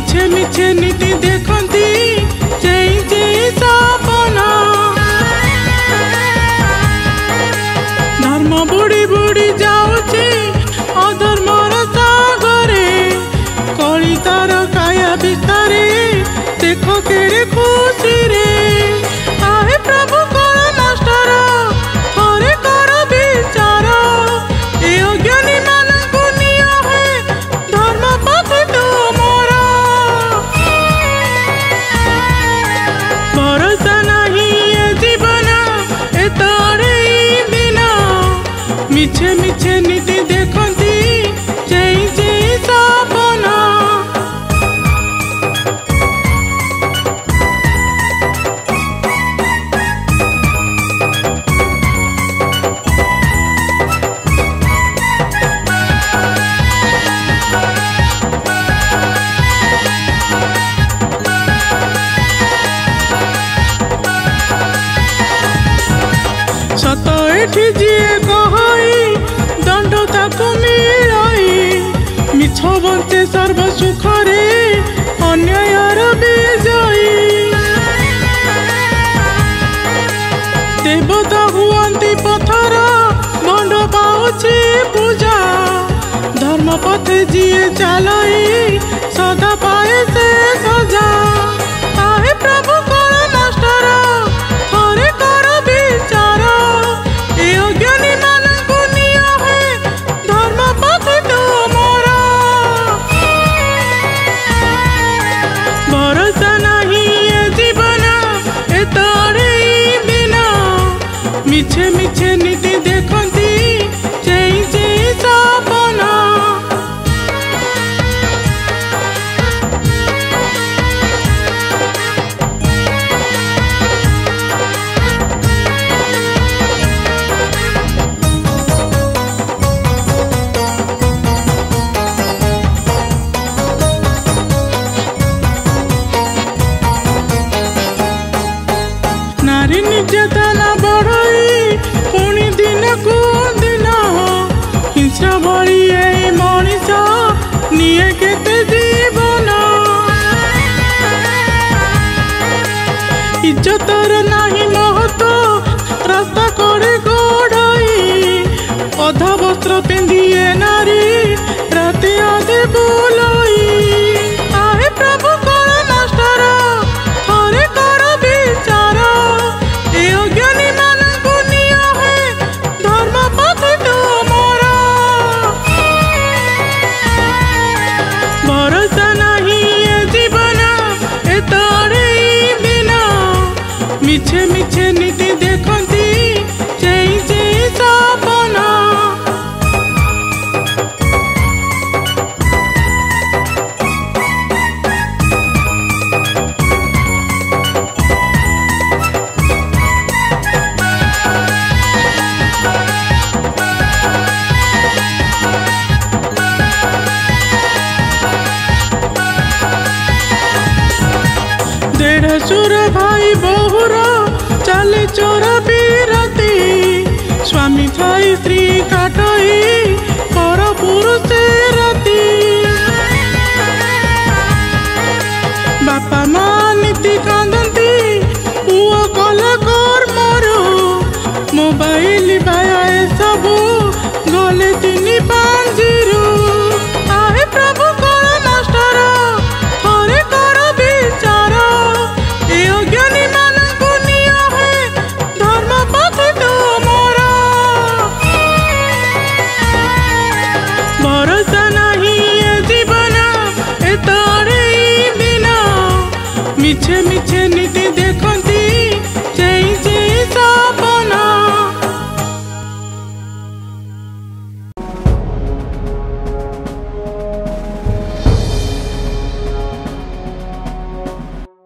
मिछे मिछे नीति देखती जय जय सपना धर्म बुड़ी बुड़ी जाऊची अधर्मर सागरे कली तार काया विस्तारे देख केड़े खुशी रे आहे प्रभु कर मास्टर थरे कर विचार ए अज्ञानी मानकु निया है धर्म पथ तुमर भरोसा नहीं ए जीवन ए तोरे दिन मिछे मिछे नीति देखती जय जय सपना सत एठी जीए कहई दंड ताकू मिलई मिछ बंचे सर्व सुखरे अन्यायर विजयी देवता हुअंती पथर दंड पाउछि पूजा धर्म पथे जीए चालई सदा पाए से सजा आहे प्रभु कर मास्टर थरे कर विचार ए अज्ञानी मानकु निया है धर्म पथ तुमर भरोसा नहीं ए जीवन ए तोरे दिन मिछे मिछे नीति देखती जय जय सपना नारी निर्यातना बढ़ई पुणी दिन को दिन हिंसा भरी ए मनीष निये केते जीवन इज्जतर नाही महत्व रास्ता करे गोड़ई अधा वस्त्र पिंधिए नारी राति आधे बुलई आहे प्रभु कर मास्टर थरे कर विचार ए अज्ञानी मानकु निया है धर्म पथ तुमर भरोसा नहीं ए जीवन ए तोरे दिन मिछे मिछे नीति देखती जय जय सपना देढ़ सुर भाई बहुर चले चोर बीरती स्वामी थाई स्त्री काटई पर पुरुष